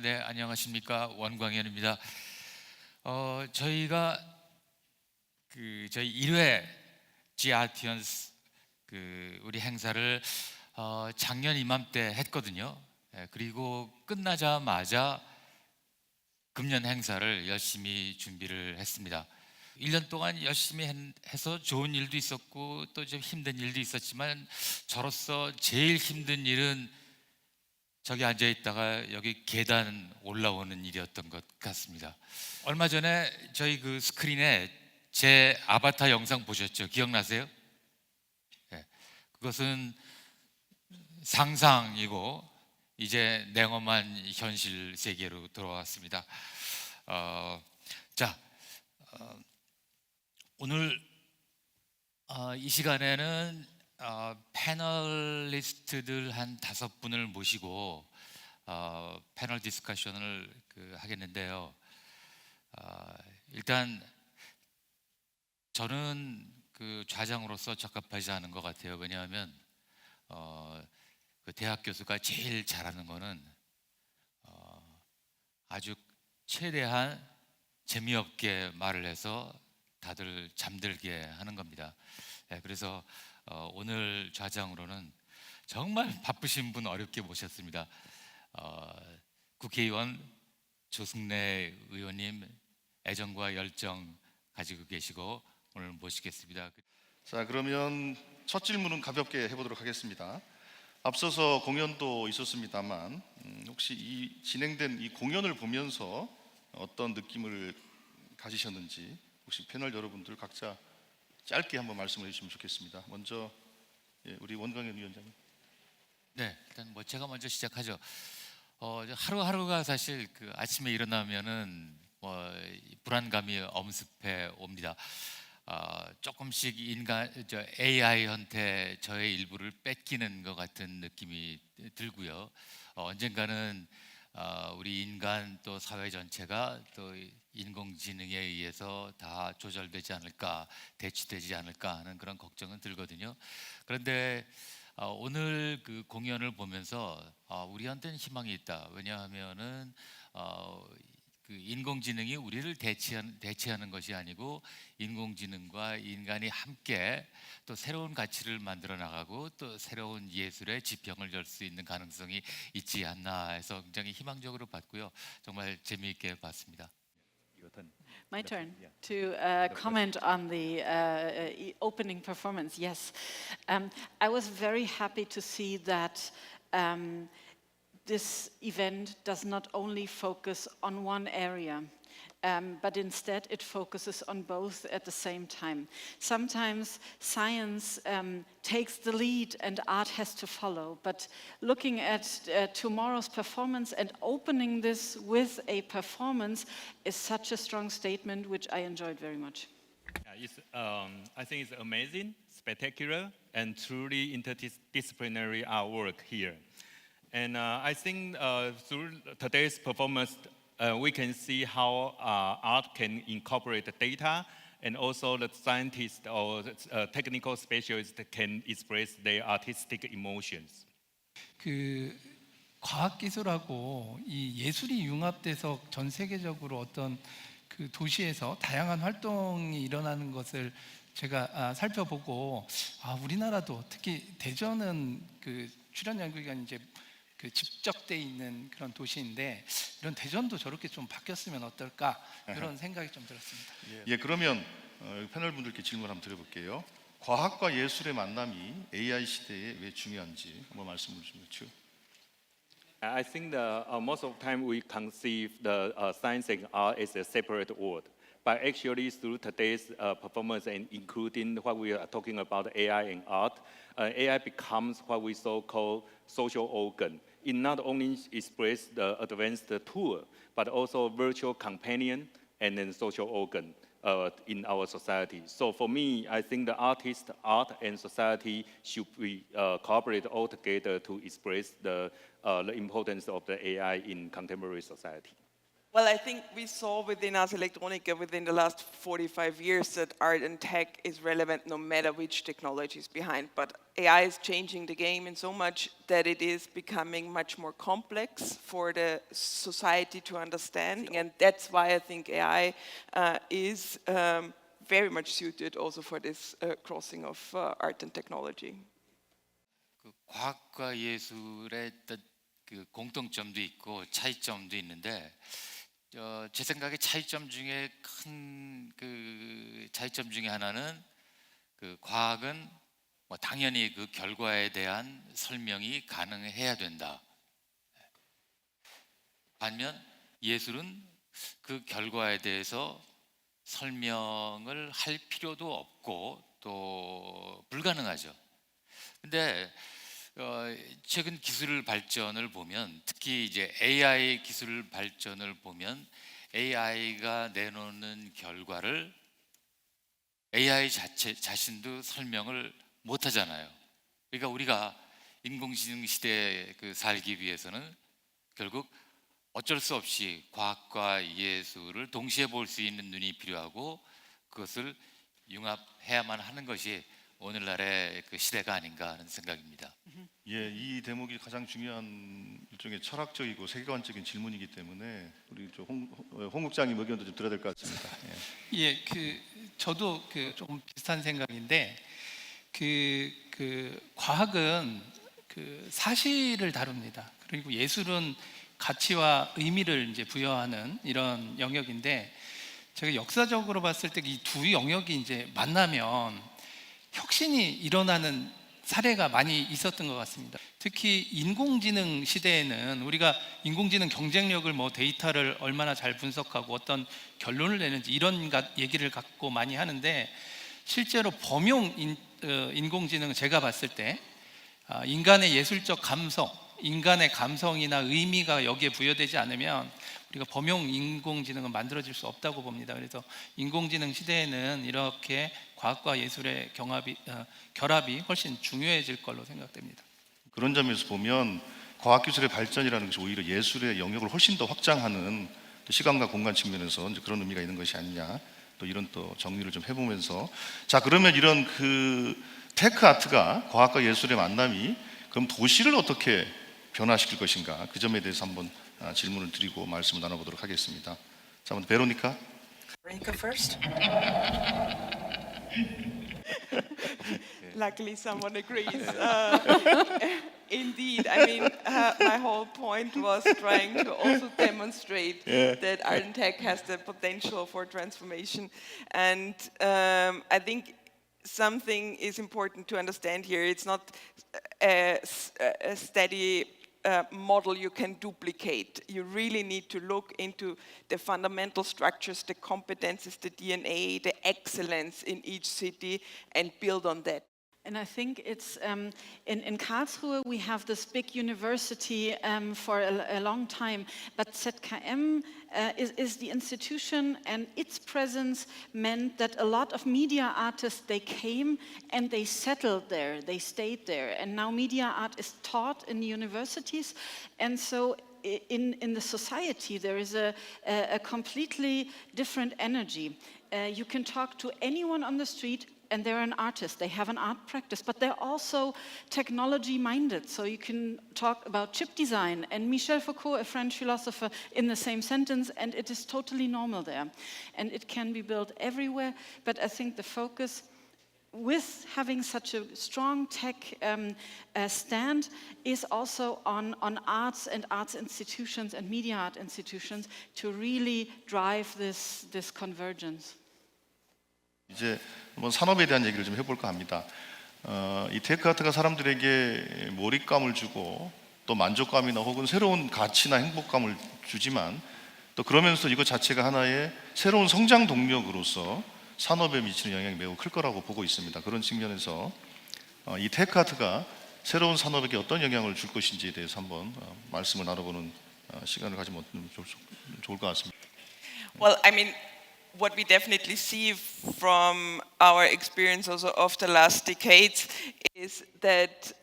네, 안녕하십니까. 원광현입니다. 저희가 저희 1회 지아티언스 우리 행사를 작년 이맘때 했거든요. 그리고 끝나자마자 금년 행사를 열심히 준비를 했습니다. 1년 동안 열심히 해서 좋은 일도 있었고 또 좀 힘든 일도 있었지만 저로서 제일 힘든 일은 저기 앉아 있다가 여기 계단 올라오는 일이었던 것 같습니다. 얼마 전에 저희 스크린에 제 아바타 영상 보셨죠? 기억나세요? 네. 그것은 상상이고 이제 냉엄한 현실 세계로 돌아왔습니다. 오늘 이 시간에는 패널리스트들 한 5분을 모시고 패널 디스커션을 하겠는데요. 일단 저는 좌장으로서 적합하지 않은 것 같아요. 왜냐하면 대학 교수가 제일 잘하는 거는 아주 최대한 재미없게 말을 해서 다들 잠들게 하는 겁니다. 그래서 오늘 좌장으로는 정말 바쁘신 분 어렵게 모셨습니다. 국회의원 조승래 의원님 애정과 열정 가지고 계시고 오늘 모시겠습니다. 자, 그러면 첫 질문은 가볍게 해보도록 하겠습니다. 앞서서 공연도 있었습니다만 혹시 이 진행된 이 공연을 보면서 어떤 느낌을 가지셨는지 혹시 패널 여러분들 각자 짧게 한번 말씀을 해주시면 좋겠습니다. 먼저 우리 원광현 위원장님. 네, 일단 제가 먼저 시작하죠. 하루하루가 사실 아침에 일어나면은 불안감이 엄습해 옵니다. 조금씩 AI한테 저의 일부를 뺏기는 것 같은 느낌이 들고요. 언젠가는 우리 인간 또 사회 전체가 또 인공지능에 의해서 다 조절되지 않을까, 대치되지 않을까 하는 그런 걱정은 들거든요. 그런데 오늘 공연을 보면서 우리한테는 희망이 있다. 왜냐하면은 인공지능이 우리를 대체하는 것이 아니고 인공지능과 인간이 함께 또 새로운 가치를 만들어 나가고 또 새로운 예술의 지평을 열 수 있는 가능성이 있지 않나 해서 굉장히 희망적으로 봤고요. 정말 재미있게 봤습니다. My turn to comment on the opening performance. Yes, I was very happy to see that this event does not only focus on one area, but instead it focuses on both at the same time. Sometimes science takes the lead and art has to follow, but looking at tomorrow's performance and opening this with a performance is such a strong statement, which I enjoyed very much. I think it's amazing, spectacular, and truly interdisciplinary artwork here. And I think through today's performance, we can see how art can incorporate the data, and also the scientists or technical specialists can express their artistic emotions. 과학기술하고 이 예술이 융합돼서 전 세계적으로 어떤 도시에서 다양한 활동이 일어나는 것을 제가 살펴보고 우리나라도 특히 대전은 출연 연구기관이 이제 집적돼 있는 그런 도시인데 이런 대전도 저렇게 좀 바뀌었으면 어떨까 이런 생각이 좀 들었습니다. 예, 그러면 패널 분들께 질문 한번 드려볼게요. 과학과 예술의 만남이 AI 시대에 왜 중요한지 한번 말씀해 주시죠. I think most of the time we conceive the science and art as a separate world. But actually, through today's performance and including what we are talking about AI and art, AI becomes what we so-called social organ. It not only expresses the advanced tool, but also virtual companion and then social organ in our society. So for me, I think the artist, art, and society should be cooperate all together to express the importance of the AI in contemporary society. Well, I think we saw within Ars Electronica within the last 45 years that art and tech is relevant no matter which technology is behind. But AI is changing the game in so much that it is becoming much more complex for the society to understand. And that's why I think AI is very much suited also for this crossing of art and technology. 그 과학과 예술의 어떤 그 공통점도 있고 차이점도 있는데 제 생각에 차이점 중에 큰 그 차이점 중에 하나는 그 과학은 뭐 당연히 그 결과에 대한 설명이 가능해야 된다. 반면 예술은 그 결과에 대해서 설명을 할 필요도 없고 또 불가능하죠. 근데 최근 기술 발전을 보면 특히 이제 AI 기술 발전을 보면 AI가 내놓는 결과를 AI 자신도 설명을 못 하잖아요. 그러니까 우리가 인공지능 시대에 살기 위해서는 결국 어쩔 수 없이 과학과 예술을 동시에 볼 수 있는 눈이 필요하고 그것을 융합해야만 하는 것이 오늘날의 그 시대가 아닌가 하는 생각입니다. 예, 이 대목이 가장 중요한 일종의 철학적이고 세계관적인 질문이기 때문에 우리 홍 국장님 의견도 좀 들어야 될 것 같습니다. 예. 예, 저도 조금 비슷한 생각인데 과학은 사실을 다룹니다. 그리고 예술은 가치와 의미를 이제 부여하는 이런 영역인데 제가 역사적으로 봤을 때 이 두 영역이 이제 만나면 혁신이 일어나는 사례가 많이 있었던 것 같습니다. 특히 인공지능 시대에는 우리가 인공지능 경쟁력을 뭐 데이터를 얼마나 잘 분석하고 어떤 결론을 내는지 이런 얘기를 갖고 많이 하는데 실제로 범용 인공지능은 제가 봤을 때 인간의 예술적 감성, 인간의 감성이나 의미가 여기에 부여되지 않으면 우리가 범용 인공지능은 만들어질 수 없다고 봅니다. 그래서 인공지능 시대에는 이렇게 과학과 예술의 결합이 훨씬 중요해질 걸로 생각됩니다. 그런 점에서 보면 과학기술의 발전이라는 것이 오히려 예술의 영역을 훨씬 더 확장하는 시간과 공간 측면에서 이제 그런 의미가 있는 것이 아니냐, 또 이런 또 정리를 좀 해보면서, 자 그러면 이런 테크 아트가 과학과 예술의 만남이 그럼 도시를 어떻게 변화시킬 것인가, 그 점에 대해서 한번 질문을 드리고 말씀을 나눠보도록 하겠습니다. 자, 먼저 베로니카. Veronica first. Luckily, someone agrees. Indeed, I mean, my whole point was trying to also demonstrate that art and tech has the potential for transformation. And I think something is important to understand here. It's not a steady model you can duplicate. You really need to look into the fundamental structures, the competences, the DNA, the excellence in each city, and build on that. And I think it's in Karlsruhe we have this big university for a long time, but ZKM is the institution, and its presence meant that a lot of media artists, they came and they settled there, they stayed there, and now media art is taught in universities, and so in the society there is a completely different energy. You can talk to anyone on the street and they're an artist, they have an art practice, but they're also technology-minded. So you can talk about chip design and Michel Foucault, a French philosopher, in the same sentence, and it is totally normal there. And it can be built everywhere, but I think the focus with having such a strong tech stand is also on arts and arts institutions and media art institutions to really drive this convergence. 이제 한번 산업에 대한 얘기를 좀 해볼까 합니다. 이 테크 아트가 사람들에게 몰입감을 주고 또 만족감이나 혹은 새로운 가치나 행복감을 주지만 또 그러면서 이것 자체가 하나의 새로운 성장 동력으로서 산업에 미치는 영향이 매우 클 거라고 보고 있습니다. 그런 측면에서 이 테크 아트가 새로운 산업에게 어떤 영향을 줄 것인지에 대해서 한번 말씀을 나눠보는 시간을 가지면 좋을 것 같습니다. Well, I mean, what we definitely see from our experience also of the last decades is that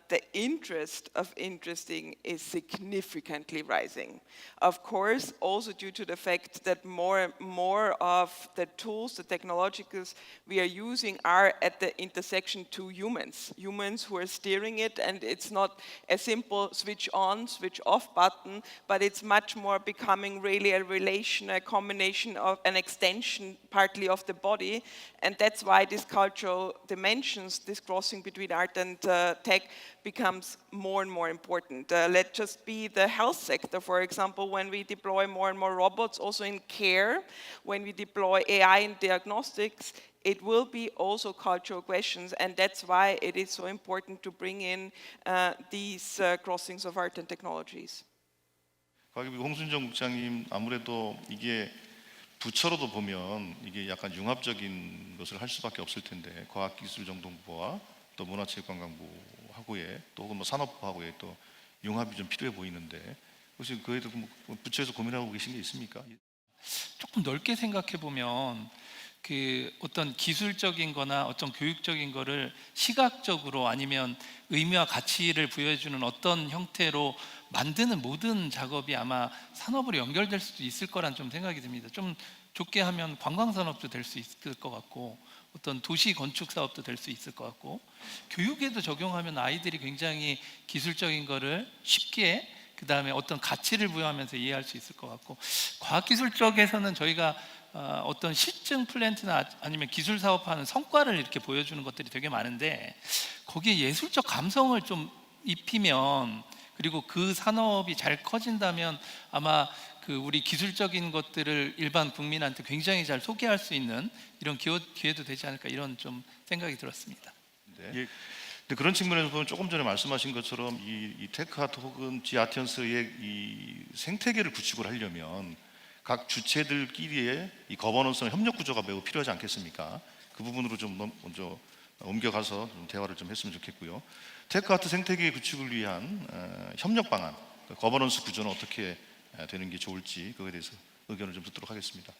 the interest of interesting is significantly rising. Of course, also due to the fact that more and more of the tools, the technologicals we are using are at the intersection to humans who are steering it, and it's not a simple switch on, switch off button, but it's much more becoming really a relation, a combination of an extension partly of the body, and that's why these cultural dimensions, this crossing between art and tech becomes more and more important. Let's just be the health sector, for example, when we deploy more and more robots, also in care, when we deploy AI in diagnostics, it will be also cultural questions, and that's why it is so important to bring in these crossings of art and technologies. 과학기부 홍순정 국장님, 아무래도 이게 부처로도 보면 이게 약간 융합적인 것을 할 수밖에 없을 텐데 과학기술정통부와 또 문화체육관광부하고의 또 혹은 뭐 산업부하고의 또 융합이 좀 필요해 보이는데 혹시 그에 대해서 뭐 부처에서 고민하고 계신 게 있습니까? 조금 넓게 생각해 보면 그 어떤 기술적인 거나 어떤 교육적인 거를 시각적으로 아니면 의미와 가치를 부여해주는 어떤 형태로 만드는 모든 작업이 아마 산업으로 연결될 수도 있을 거란 좀 생각이 듭니다. 좀 좁게 하면 관광산업도 될 수 있을 것 같고 어떤 도시 건축 사업도 될 수 있을 것 같고 교육에도 적용하면 아이들이 굉장히 기술적인 거를 쉽게 그 다음에 어떤 가치를 부여하면서 이해할 수 있을 것 같고 과학기술 쪽에서는 저희가 어떤 실증 플랜트나 아니면 기술 사업하는 성과를 이렇게 보여주는 것들이 되게 많은데 거기에 예술적 감성을 좀 입히면 그리고 그 산업이 잘 커진다면 아마 그 우리 기술적인 것들을 일반 국민한테 굉장히 잘 소개할 수 있는 이런 기회도 되지 않을까 이런 좀 생각이 들었습니다. 네. 예. 근데 그런 측면에서 보면 조금 전에 말씀하신 것처럼 이 테크아트 혹은 지아티언스의 이 생태계를 구축을 하려면 각 주체들끼리의 이 거버넌스나 협력 구조가 매우 필요하지 않겠습니까? 그 부분으로 좀 먼저 옮겨가서 좀 대화를 좀 했으면 좋겠고요. 테크아트 생태계 구축을 위한 협력 방안, 거버넌스 구조는 어떻게 되는 게 좋을지 그거에 대해서 의견을 좀 듣도록 하겠습니다.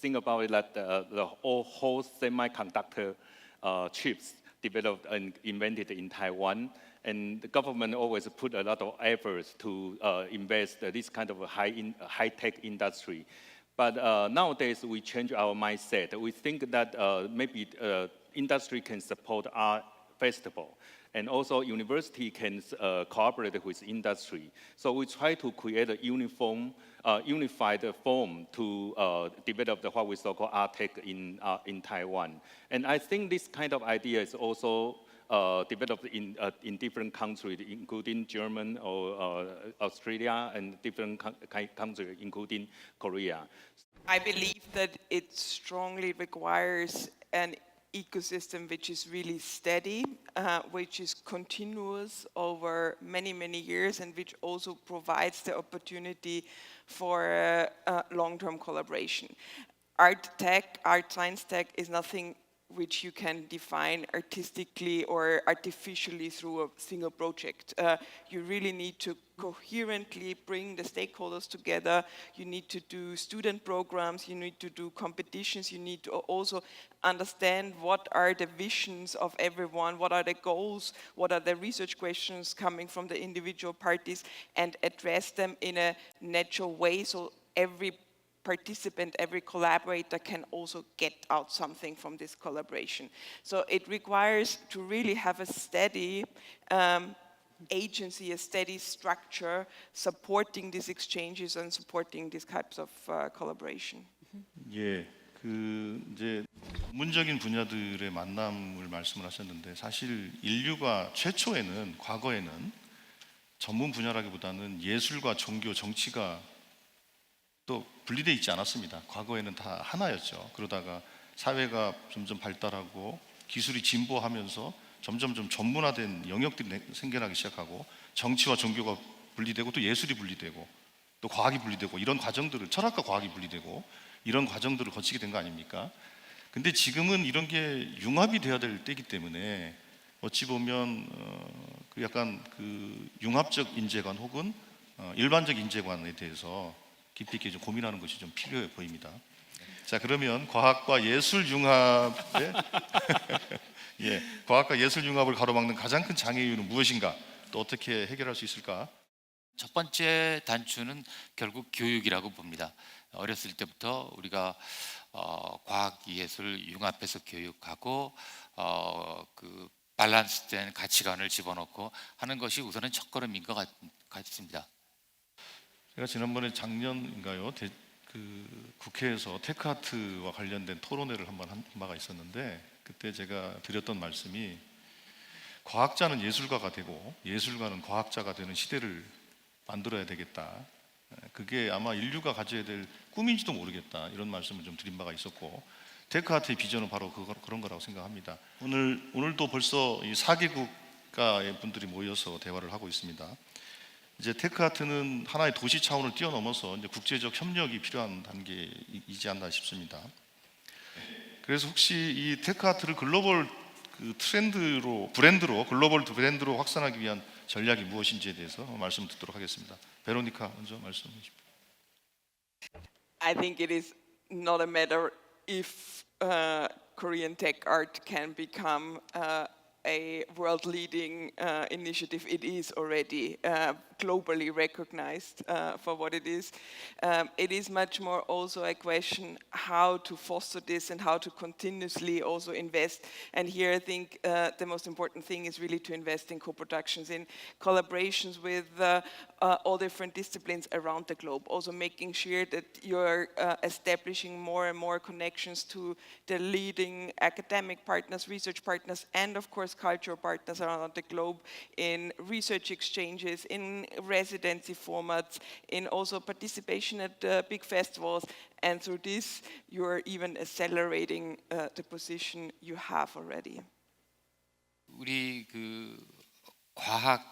Think about it that the whole semiconductor chips developed and invented in Taiwan, and the government always put a lot of efforts to invest this kind of high-tech industry. But nowadays we change our mindset. We think that maybe industry can support art festival, and also university can cooperate with industry. So we try to create a unified form to develop what we so-called art tech in Taiwan. And I think this kind of idea is also developed in different countries, including Germany or Australia, and different countries, including Korea. I believe that it strongly requires an ecosystem which is really steady, which is continuous over many, many years, and which also provides the opportunity for long-term collaboration. Art tech, art science tech is nothing which you can define artistically or artificially through a single project. You really need to coherently bring the stakeholders together. You need to do student programs, you need to do competitions, you need to also understand what are the visions of everyone, what are the goals, what are the research questions coming from the individual parties, and address them in a natural way so every participant, every collaborator can also get out something from this collaboration. So it requires to really have a steady agency, a steady structure supporting these exchanges and supporting these types of collaboration. 예, 그 이제 전문적인 분야들의 만남을 말씀을 하셨는데 사실 인류가 최초에는 과거에는 전문 분야라기보다는 예술과 종교, 정치가 또 분리되어 있지 않았습니다. 과거에는 다 하나였죠. 그러다가 사회가 점점 발달하고 기술이 진보하면서 점점 좀 전문화된 영역들이 생겨나기 시작하고 정치와 종교가 분리되고 또 예술이 분리되고 또 과학이 분리되고 이런 과정들을 철학과 과학이 분리되고 이런 과정들을 거치게 된 거 아닙니까? 근데 지금은 이런 게 융합이 돼야 될 때이기 때문에 어찌 보면 그 약간 그 융합적 인재관 혹은 일반적 인재관에 대해서 깊이 있게 좀 고민하는 것이 좀 필요해 보입니다. 자, 그러면 과학과 예술 융합의 예, 과학과 예술 융합을 가로막는 가장 큰 장애 이유는 무엇인가? 또 어떻게 해결할 수 있을까? 첫 번째 단추는 결국 교육이라고 봅니다. 어렸을 때부터 우리가 과학, 예술 융합해서 교육하고 그 밸런스된 가치관을 집어넣고 하는 것이 우선은 첫걸음인 것 같습니다. 제가 지난번에 작년인가요? 그 국회에서 테크아트와 관련된 토론회를 한번 한 바가 있었는데 그때 제가 드렸던 말씀이 과학자는 예술가가 되고 예술가는 과학자가 되는 시대를 만들어야 되겠다. 그게 아마 인류가 가져야 될 꿈인지도 모르겠다. 이런 말씀을 좀 드린 바가 있었고 테크아트의 비전은 바로 그런 거라고 생각합니다. 오늘도 벌써 이 4개국가의 분들이 모여서 대화를 하고 있습니다. 이제 테크아트는 하나의 도시 차원을 뛰어넘어서 이제 국제적 협력이 필요한 단계이지 않나 싶습니다. 그래서 혹시 이 테크아트를 글로벌 브랜드로 글로벌 브랜드로 확산하기 위한 전략이 무엇인지에 대해서 말씀 듣도록 하겠습니다. 베로니카 먼저 말씀해 주십시오. I think it is not a matter if Korean tech art can become a world-leading initiative. It is already globally recognized for what it is. It is much more also a question how to foster this and how to continuously also invest. And here I think the most important thing is really to invest in co-productions, in collaborations with all different disciplines around the globe. Also making sure that you're establishing more and more connections to the leading academic partners, research partners, and of course cultural partners around the globe in research exchanges, in residency formats, in also participation at big festivals. And through this, you're even accelerating the position you have already. 우리 그 과학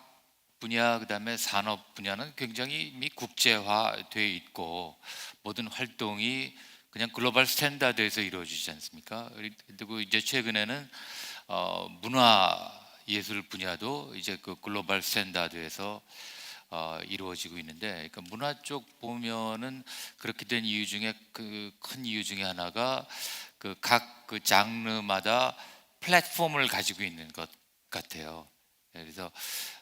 분야 그다음에 산업 분야는 굉장히 이미 국제화돼 있고 모든 활동이 그냥 글로벌 스탠다드에서 이루어지지 않습니까? 그리고 이제 최근에는 문화 예술 분야도 이제 그 글로벌 스탠다드에서 이루어지고 있는데, 그러니까 문화 쪽 보면은 그렇게 된 이유 중에 그 큰 이유 중에 하나가 그 각 그 장르마다 플랫폼을 가지고 있는 것 같아요. 그래서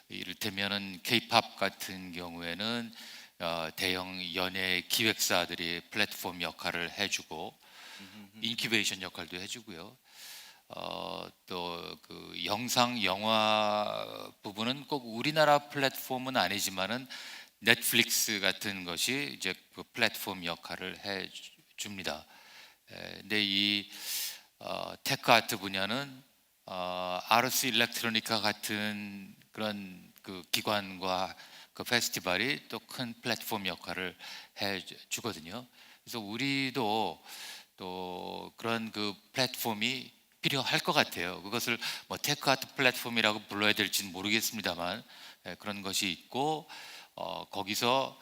이를테면은 K-팝 같은 경우에는 대형 연예 기획사들이 플랫폼 역할을 해주고 인큐베이션 역할도 해주고요. 또 그 영상 영화 부분은 꼭 우리나라 플랫폼은 아니지만은 넷플릭스 같은 것이 이제 그 플랫폼 역할을 해 줍니다. 근데 이 테크 아트 분야는 아르스 일렉트로니카 같은 그런 그 기관과 그 페스티벌이 또 큰 플랫폼 역할을 해 주거든요. 그래서 우리도 또 그런 그 플랫폼이 필요할 것 같아요. 그것을 뭐 테크 아트 플랫폼이라고 불러야 될지는 모르겠습니다만 그런 것이 있고 거기서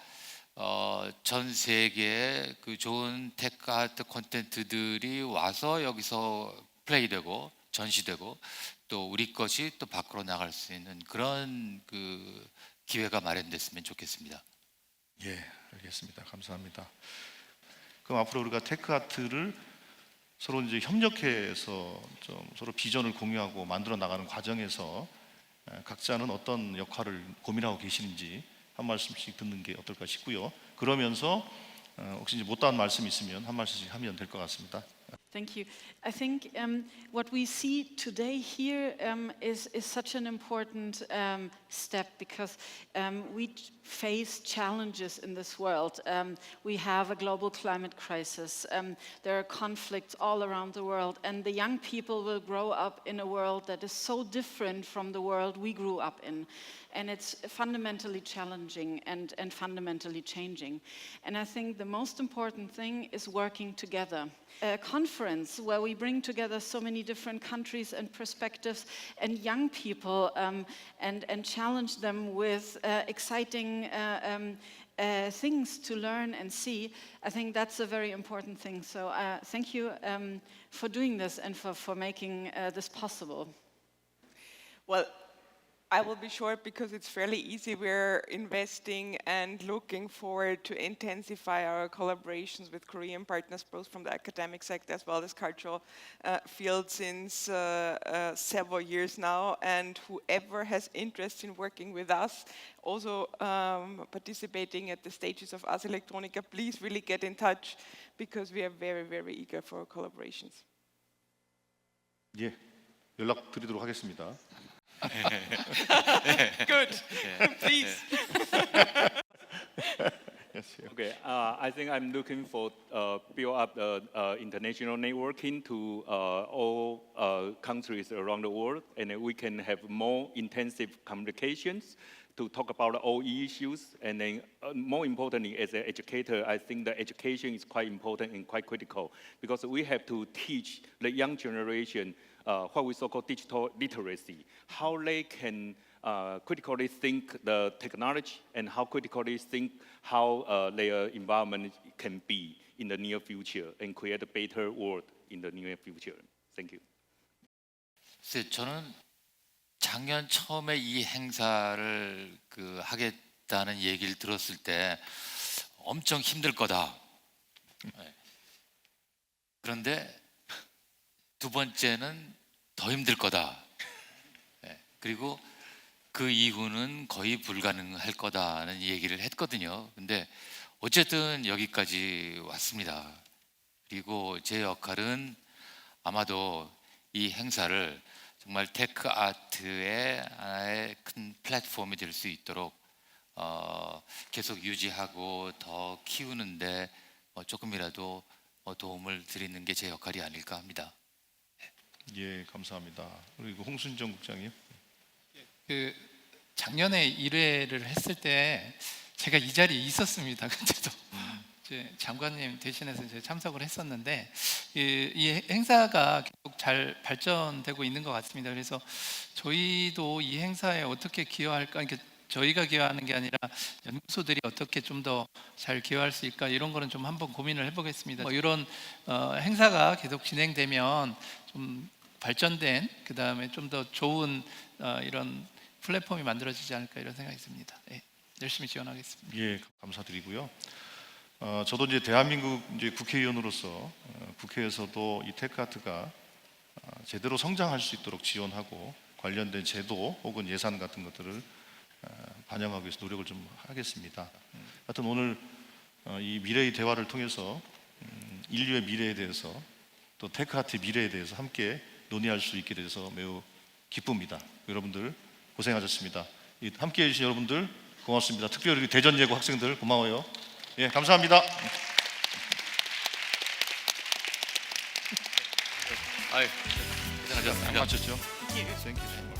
전 세계의 그 좋은 테크 아트 콘텐츠들이 와서 여기서 플레이되고 전시되고 또 우리 것이 또 밖으로 나갈 수 있는 그런 그 기회가 마련됐으면 좋겠습니다. 예, 알겠습니다. 감사합니다. 그럼 앞으로 우리가 테크 아트를 서로 이제 협력해서 좀 서로 비전을 공유하고 만들어 나가는 과정에서 각자는 어떤 역할을 고민하고 계시는지 한 말씀씩 듣는 게 어떨까 싶고요. 그러면서 혹시 이제 못다한 말씀 있으면 한 말씀씩 하면 될 것 같습니다. Thank you. I think what we see today here is such an important step because we face challenges in this world. We have a global climate crisis. There are conflicts all around the world, and the young people will grow up in a world that is so different from the world we grew up in. And it's fundamentally challenging and fundamentally changing. And I think the most important thing is working together. A conference where we bring together so many different countries and perspectives and young people and challenge them with exciting things to learn and see. I think that's a very important thing. So thank you for doing this and for making this possible. Well, I will be short because it's fairly easy. We're investing and looking forward to intensify our collaborations with Korean partners, both from the academic sector as well as cultural field since several years now. And whoever has interest in working with us, also participating at the stages of Ars Electronica, please really get in touch because we are very, very eager for collaborations. 예, 연락드리도록 하겠습니다. Good, please. Okay, I think I'm looking for build up international networking to all countries around the world, and then we can have more intensive communications to talk about all issues. And then more importantly, as an educator, I think the education is quite important and quite critical because we have to teach the young generation what we so-called digital literacy, how they can critically think the technology and how critically think how their environment can be in the near future and create a better world in the near future. Thank you. 글쎄, 저는 작년 처음에 이 행사를 하겠다는 얘기를 들었을 때 엄청 힘들 거다. 네. 그런데 두 번째는 더 힘들 거다. 네. 그리고 그 이후는 거의 불가능할 거다는 얘기를 했거든요. 근데 어쨌든 여기까지 왔습니다. 그리고 제 역할은 아마도 이 행사를 정말 테크 아트의 하나의 큰 플랫폼이 될 수 있도록 계속 유지하고 더 키우는데 조금이라도 도움을 드리는 게 제 역할이 아닐까 합니다. 예, 감사합니다. 그리고 홍순정 국장님. 그 작년에 1회를 했을 때 제가 이 자리에 있었습니다. 그때도 이제 장관님 대신해서 이제 참석을 했었는데 이 행사가 계속 잘 발전되고 있는 것 같습니다. 그래서 저희도 이 행사에 어떻게 기여할까, 그러니까 저희가 기여하는 게 아니라 연구소들이 어떻게 좀 더 잘 기여할 수 있을까 이런 거는 좀 한번 고민을 해보겠습니다. 이런 행사가 계속 진행되면 좀 발전된 그 다음에 좀 더 좋은 이런 플랫폼이 만들어지지 않을까 이런 생각이 듭니다. 네, 열심히 지원하겠습니다. 예, 감사드리고요. 저도 이제 대한민국 이제 국회의원으로서 국회에서도 이 테크아트가 제대로 성장할 수 있도록 지원하고 관련된 제도 혹은 예산 같은 것들을 반영하기 위해서 노력을 좀 하겠습니다. 하여튼 오늘 이 미래의 대화를 통해서 인류의 미래에 대해서 또 테크아트의 미래에 대해서 함께 논의할 수 있게 돼서 매우 기쁩니다. 여러분들 고생하셨습니다. 함께해 주신 여러분들 고맙습니다. 특별히 대전예고 학생들 고마워요. 예, 감사합니다. 아유, 고생하셨습니다. 맞췄죠? 땡큐.